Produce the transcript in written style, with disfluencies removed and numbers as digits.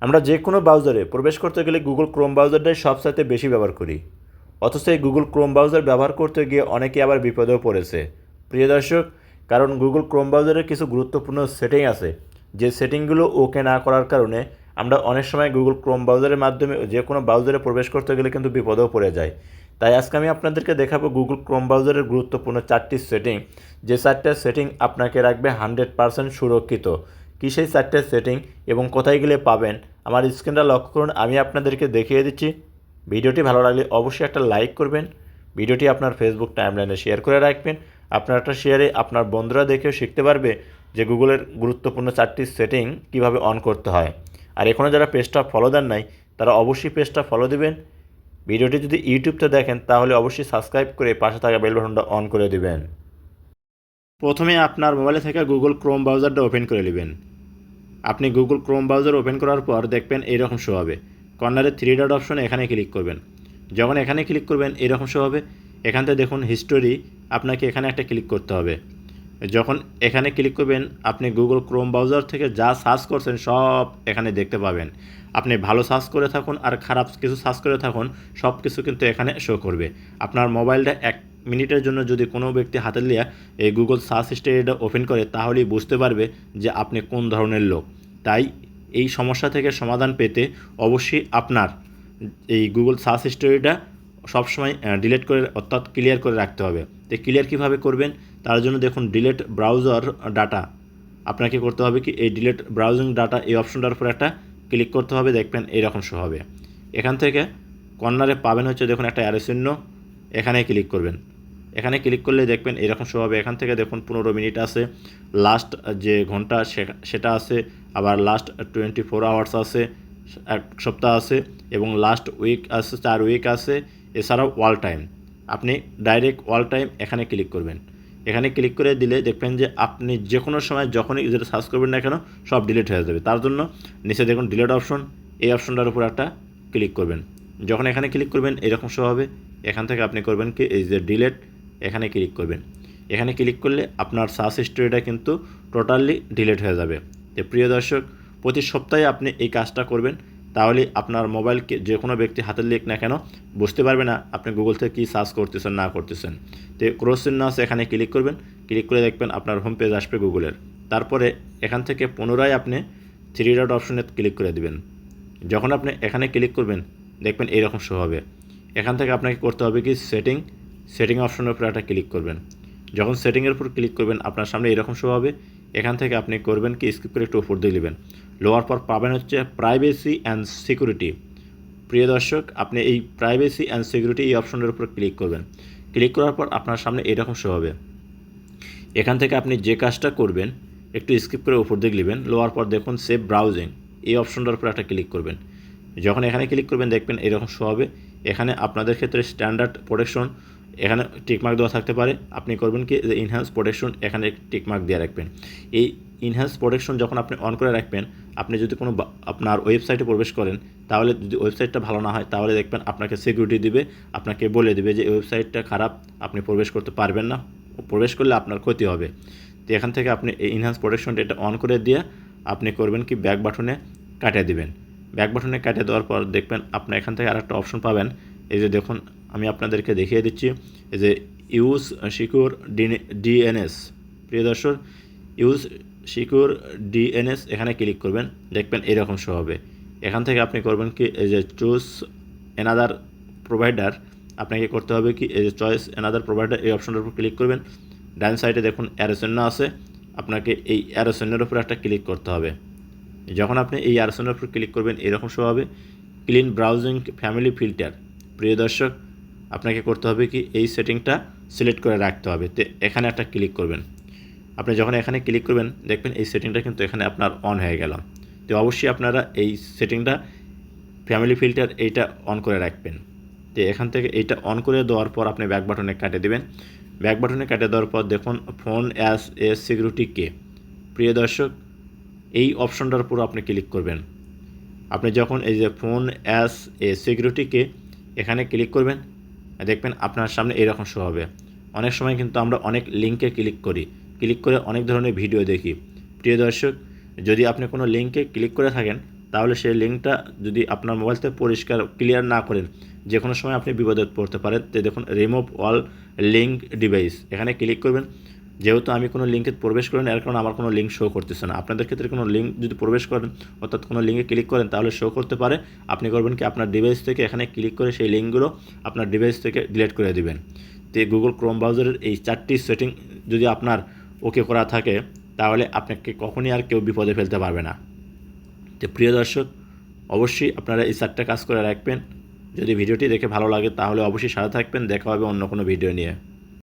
আমরা যে কোনো ব্রাউজারে প্রবেশ করতে গেলে গুগল ক্রোম ব্রাউজারটাই সবচাইতে বেশি ব্যবহার করি, অথচ এই গুগল ক্রোম ব্রাউজার ব্যবহার করতে গিয়ে অনেকে আবার বিপদেও পড়েছে প্রিয় দর্শক। কারণ গুগল ক্রোম ব্রাউজারের কিছু গুরুত্বপূর্ণ সেটিং আছে, যে সেটিংগুলো ওকে না করার কারণে আমরা অনেক সময় গুগল ক্রোম ব্রাউজারের মাধ্যমে যে কোনো ব্রাউজারে প্রবেশ করতে গেলে কিন্তু বিপদেও পড়ে যায়। তাই আজকে আমি আপনাদেরকে দেখাবো গুগল ক্রোম ব্রাউজারের গুরুত্বপূর্ণ 4টি সেটিং, যে 4টা সেটিং আপনাকে রাখবে 100% সুরক্ষিত। কী সেই 4টে সেটিং এবং কোথায় গেলে পাবেন, আমার স্ক্রিনটা লক্ষ্য করুন, আমি আপনাদেরকে দেখিয়ে দিচ্ছি। ভিডিওটি ভালো লাগলে অবশ্যই একটা লাইক করবেন, ভিডিওটি আপনার ফেসবুক টাইমলাইনে শেয়ার করে রাখবেন। আপনার একটা শেয়ারে আপনার বন্ধুরা দেখেও শিখতে পারবে যে গুগলের গুরুত্বপূর্ণ 4টি সেটিং কীভাবে অন করতে হয়। আর এখনও যারা পেজটা ফলো দেন নাই তারা অবশ্যই পেজটা ফলো দিবেন। ভিডিওটি যদি ইউটিউবতে দেখেন তাহলে অবশ্যই সাবস্ক্রাইব করে পাশে থাকা বেল বাটনটা অন করে দিবেন। প্রথমে আপনার মোবাইলে থেকে গুগল ক্রোম ব্রাউজারটা ওপেন করে নেবেন। আপনি গুগল ক্রোম ব্রাউজার ওপেন করার পর দেখবেন এইরকম শো হবে, কর্নারে 3 ডট অপশনে এখানে ক্লিক করবেন। যখন এখানে ক্লিক করবেন এরকম শো হবে, এখান থেকে দেখুন হিস্টোরি, আপনাকে এখানে একটা ক্লিক করতে হবে। যখন এখানে ক্লিক করবেন আপনি গুগল ক্রোম ব্রাউজার থেকে যা সার্চ করছেন সব এখানে দেখতে পাবেন। আপনি ভালো সার্চ করে থাকুন আর খারাপ কিছু সার্চ করে থাকুন, সব কিছু কিন্তু এখানে শো করবে। আপনার মোবাইলটা 1 মিনিটের জন্য যদি কোনো ব্যক্তি হাতে নিয়ে এই গুগল সার্চ হিস্টোরিটা ওপেন করে তাহলেই বুঝতে পারবে যে আপনি কোন ধরনের লোক। তাই এই সমস্যা থেকে সমাধান পেতে অবশ্যই আপনার এই গুগল সার্চ হিস্টোরিটা সবসময় ডিলিট করে অর্থাৎ ক্লিয়ার করে রাখতে হবে। তো ক্লিয়ার কীভাবে করবেন, তার জন্য দেখুন ডিলিট ব্রাউজার ডাটা, আপনাকে করতে হবে কি এই ডিলিট ব্রাউজিং ডাটা এই অপশনটার উপর একটা ক্লিক করতে হবে, দেখবেন এইরকম শো হবে। এখান থেকে কর্নারে পাবেন হচ্ছে দেখুন একটা অ্যারো চিহ্ন, এখানে ক্লিক করবেন। এখানে ক্লিক করলে দেখবেন এরকম শো হবে। এখান থেকে দেখুন 15 মিনিট আছে, লাস্ট যে ঘন্টা সেটা আছে, আবার লাস্ট 24 আওয়ার্স আছে, 1 সপ্তাহ আছে, এবং লাস্ট উইক আছে, 4 উইক আছে, এছাড়াও ওয়াল টাইম। আপনি ডাইরেক্ট ওয়াল টাইম এখানে ক্লিক করবেন। এখানে ক্লিক করে দিলে দেখবেন যে আপনি যে কোনো সময় যখনই যেটা সার্চ করবেন না কেন সব ডিলিট হয়ে যাবে। তার জন্য নিচে দেখুন ডিলিট অপশন, এই অপশনটার উপর একটা ক্লিক করবেন। যখন এখানে ক্লিক করবেন এরকম শো হবে। এখান থেকে আপনি করবেন কি এই যে ডিলিট, এখানে ক্লিক করবেন। এখানে ক্লিক করলে আপনার সার্চ হিস্টোরিটা কিন্তু টোটালি ডিলিট হয়ে যাবে। তো প্রিয় দর্শক, প্রতি সপ্তাহে আপনি এই কাজটা করবেন, তাহলে আপনার মোবাইলকে যে কোনো ব্যক্তি হাতে লিখ না কেন বুঝতে পারবে না আপনি গুগল থেকে কী সার্চ করতেছেন না করতেছেন। তো ক্রস চিহ্ন আছে, এখানে ক্লিক করবেন। ক্লিক করে দেখবেন আপনার হোম পেজ আসবে গুগলের। তারপরে এখান থেকে পুনরায় আপনি 3 ডট অপশনে ক্লিক করে দিবেন। যখন আপনি এখানে ক্লিক করবেন দেখবেন এইরকম শো হবে। এখান থেকে আপনাকে করতে হবে কি সেটিং অপশনের উপর একটা ক্লিক করবেন। যখন সেটিংয়ের উপর ক্লিক করবেন আপনার সামনে এরকম শো হবে। এখান থেকে আপনি করবেন কি স্কিপ করে একটু উপর দিয়ে নেবেন। লোয়ার পর পাবেন হচ্ছে প্রাইভেসি অ্যান্ড সিকিউরিটি। প্রিয় দর্শক, আপনি এই প্রাইভেসি অ্যান্ড সিকিউরিটি এই অপশনের উপর ক্লিক করবেন। ক্লিক করার পর আপনার সামনে এরকম শো হবে। এখান থেকে আপনি যে কাজটা করবেন একটু স্কিপ করে উপর দিয়ে নেবেন। লোয়ার পর দেখুন সেভ ব্রাউজিং, এই অপশনটার উপর একটা ক্লিক করবেন। যখন এখানে ক্লিক করবেন দেখবেন এরকম শো হবে। এখানে আপনাদের ক্ষেত্রে স্ট্যান্ডার্ড প্রোটেকশন এখানে টিকমার্ক দেওয়া থাকতে পারে। আপনি করবেন কি যে ইনহ্যান্স প্রোটেকশন এখানে টিকমার্ক দিয়ে রাখবেন। এই ইনহ্যান্স প্রোটেকশন যখন আপনি অন করে রাখবেন, আপনি যদি কোনো আপনার ওয়েবসাইটে প্রবেশ করেন তাহলে যদি ওয়েবসাইটটা ভালো না হয় তাহলে দেখবেন আপনাকে সিকিউরিটি দিবে, আপনাকে বলে দিবে যে ওয়েবসাইটটা খারাপ, আপনি প্রবেশ করতে পারবেন না, প্রবেশ করলে আপনার ক্ষতি হবে। তো এখান থেকে আপনি এই ইনহ্যান্স প্রোটেকশনটা এটা অন করে দিয়ে আপনি করবেন কি ব্যাক বাটনে কাটিয়ে দিবেন। ব্যাক বাটনে কাটিয়ে দেওয়ার পর দেখবেন আপনি এখান থেকে আরেকটা অপশন পাবেন। এই যে দেখুন আমি আপনাদেরকে দেখিয়ে দিচ্ছি, এই যে ইউজ সিকিউর ডিএনএস। প্রিয় দর্শক, ইউজ সিকিউর ডিএনএস এখানে ক্লিক করবেন, দেখবেন এরকম শো হবে। এখান থেকে আপনি করবেন কি এই যে চুজ অ্যানাদার প্রোভাইডার, আপনাকে করতে হবে কি এই যে চয়েস অ্যানাদার প্রোভাইডার এই অপশনটার উপর ক্লিক করবেন। ডান সাইডে দেখুন অ্যারো চিহ্ন আছে, আপনাকে এই অ্যারো চিহ্নের উপর একটা ক্লিক করতে হবে। যখন আপনি এই অ্যারো চিহ্নের উপর ক্লিক করবেন এরকম শো হবে ক্লিন ব্রাউজিং ফ্যামিলি ফিল্টার। প্রিয় দর্শক, আপনাকে করতে হবে কি এই সেটিংটা সিলেক্ট করে রাখতে হবে। তো এখানে একটা ক্লিক করবেন। আপনি যখন এখানে ক্লিক করবেন দেখবেন এই সেটিংটা কিন্তু এখানে আপনার অন হয়ে গেল। তো অবশ্যই আপনারা এই সেটিংটা ফ্যামিলি ফিল্টার এইটা অন করে রাখবেন। তো এখান থেকে এইটা অন করে দেওয়ার পর আপনি ব্যাক বাটনে কাটে দেবেন। ব্যাক বাটনে কাটে দেওয়ার পর দেখুন ফোন অ্যাজ এ সিকিউরিটি কে। প্রিয় দর্শক, এই অপশনটার উপর আপনি ক্লিক করবেন। আপনি যখন এই যে ফোন অ্যাজ এ সিকিউরিটি কে এখানে ক্লিক করবেন দেখবেন আপনার সামনে এরকম শো হবে। অনেক সময় কিন্তু আমরা অনেক লিঙ্কে ক্লিক করি, ক্লিক করে অনেক ধরনের ভিডিও দেখি। প্রিয় দর্শক, যদি আপনি কোনো লিঙ্কে ক্লিক করে থাকেন তাহলে সেই লিঙ্কটা যদি আপনার মোবাইল থেকে পরিষ্কার ক্লিয়ার না করেন, যে কোনো সময় আপনি বিপদে পড়তে পারেন। তো দেখুন রিমুভ অল লিঙ্ক ডিভাইস, এখানে ক্লিক করবেন। যেহেতু আমি কোনো লিঙ্কে প্রবেশ করিনি, এর কারণে আমার কোনো লিঙ্ক শো করতেছে না। আপনাদের ক্ষেত্রে কোনো লিঙ্ক যদি প্রবেশ করেন অর্থাৎ কোনো লিঙ্কে ক্লিক করেন তাহলে শো করতে পারে। আপনি করবেন কি, আপনার ডিভাইস থেকে এখানে ক্লিক করে সেই লিঙ্কগুলো আপনার ডিভাইস থেকে ডিলিট করে দিবেন। তো গুগল ক্রোম ব্রাউজারের এই 4টি সেটিং যদি আপনার ওকে করা থাকে তাহলে আপনাকে কখনই আর কেউ বিপদে ফেলতে পারবে না। তো প্রিয় দর্শক, অবশ্যই আপনারা এই 4টা কাজ করে রাখবেন। যদি ভিডিওটি দেখে ভালো লাগে তাহলে অবশ্যই সাথে থাকবেন। দেখা হবে অন্য কোনো ভিডিও নিয়ে।